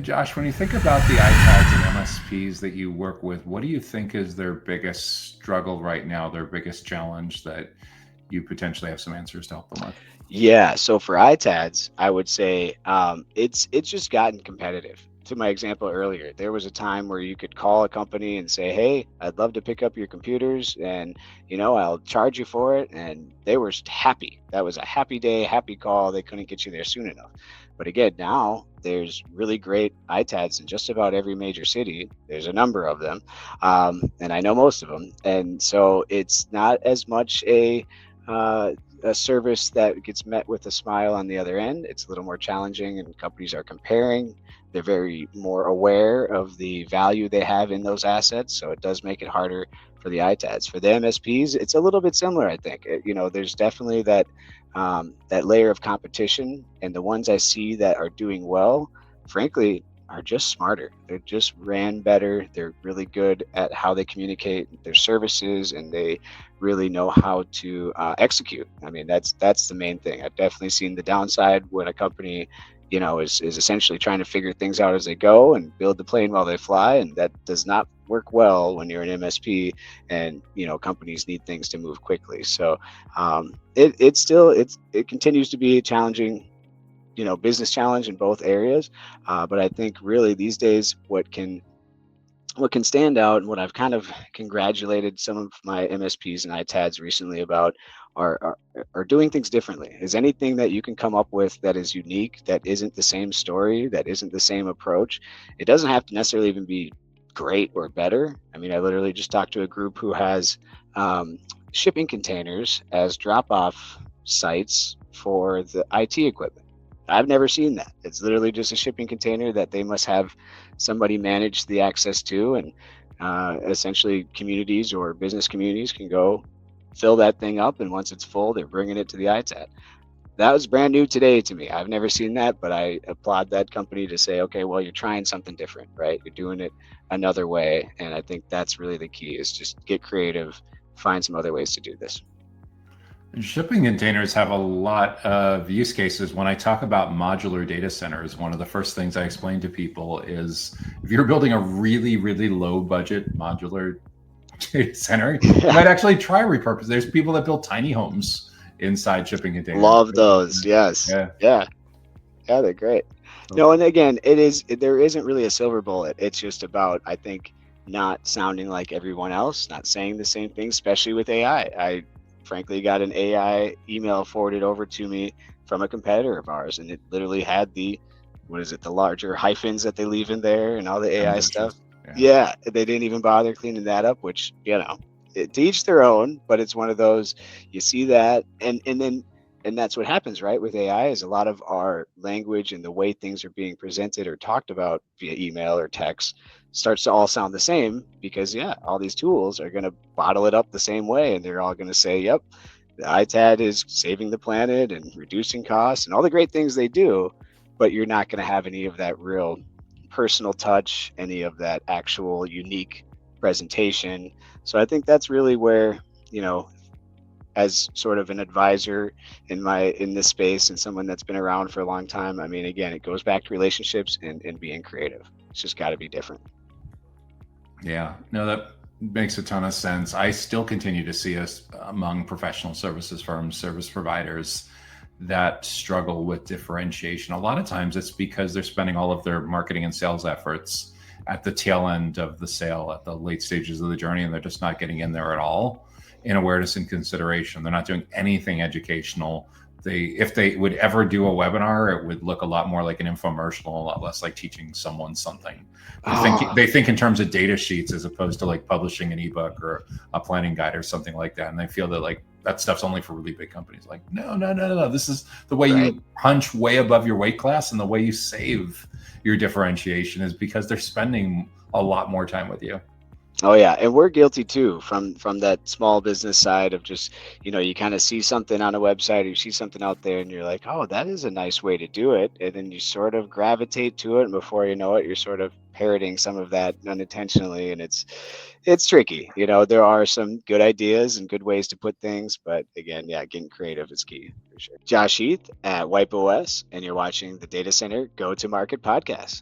Josh, when you think about the ITADs and MSPs that you work with, what do you think is their biggest struggle right now, their biggest challenge that you potentially have some answers to help them with? Yeah, so for ITADs, I would say it's just gotten competitive. To my example earlier, there was a time where you could call a company and say, "Hey, I'd love to pick up your computers, and I'll charge you for it." And they were happy. That was a happy day, happy call. They couldn't get you there soon enough. But again, now there's really great ITADs in just about every major city. There's a number of them, and I know most of them. And so it's not as much uh, a service that gets met with a smile on the other end. It's a little more challenging, and companies are comparing. They're very more aware of the value they have in those assets, so it does make it harder for the ITADs. For the MSPs, it's a little bit similar, I think. There's definitely that layer of competition, and the ones I see that are doing well, frankly, are just smarter. They're just ran better. They're really good at how they communicate their services, and they really know how to execute. I mean, that's the main thing. I've definitely seen the downside when a company, is essentially trying to figure things out as they go and build the plane while they fly, and that does not work well when you're an MSP and companies need things to move quickly. So it continues to be a challenging business challenge in both areas, but I think really these days what can stand out, and what I've kind of congratulated some of my MSPs and ITADs recently about are doing things differently. Is anything that you can come up with that is unique, that isn't the same story, that isn't the same approach. It doesn't have to necessarily even be great or better. I mean, I literally just talked to a group who has shipping containers as drop-off sites for the IT equipment. I've never seen that. It's literally just a shipping container that they must have somebody manage the access to, and essentially communities or business communities can go fill that thing up, and once it's full, they're bringing it to the ITAD. That was brand new today to me. I've never seen that, but I applaud that company to say, okay, well, you're trying something different, right? You're doing it another way, and I think that's really the key, is just get creative, find some other ways to do this. Shipping containers have a lot of use cases. When I talk about modular data centers, one of the first things I explain to people is if you're building a really, really low budget modular data center, you might actually try repurpose. There's people that build tiny homes inside shipping containers. Love those. Yes. Yeah, they're great. No, and again, there isn't really a silver bullet. It's just about, I think, not sounding like everyone else, not saying the same thing, especially with AI. I frankly got an AI email forwarded over to me from a competitor of ours, and it literally had the larger hyphens that they leave in there and all the AI stuff. Yeah, they didn't even bother cleaning that up, which, to each their own, but it's one of those, you see that, and that's what happens, right? With AI, is a lot of our language and the way things are being presented or talked about via email or text starts to all sound the same, because all these tools are going to bottle it up the same way, and they're all going to say, yep, the ITAD is saving the planet and reducing costs and all the great things they do, but you're not going to have any of that real personal touch, any of that actual unique presentation. So I think that's really where, as sort of an advisor in this space and someone that's been around for a long time, I mean, again, it goes back to relationships and being creative. It's just got to be different. Yeah, no, that makes a ton of sense. I still continue to see us among professional services firms, service providers, that struggle with differentiation. A lot of times it's because they're spending all of their marketing and sales efforts at the tail end of the sale, at the late stages of the journey, and they're just not getting in there at all in awareness and consideration. They're not doing anything educational. If they would ever do a webinar, it would look a lot more like an infomercial, a lot less like teaching someone something. They think in terms of data sheets as opposed to like publishing an ebook or a planning guide or something like that. And they feel that like that stuff's only for really big companies. Like, no. This is the way you punch way above your weight class, and the way you save your differentiation is because they're spending a lot more time with you. Oh yeah, and we're guilty too from that small business side of just, you kind of see something on a website or you see something out there and you're like, oh, that is a nice way to do it. And then you sort of gravitate to it, and before you know it, you're sort of parroting some of that unintentionally, and it's tricky. There are some good ideas and good ways to put things, but again, getting creative is key for sure. Josh Heath at WipeOS, and you're watching the Data Center Go to Market podcast.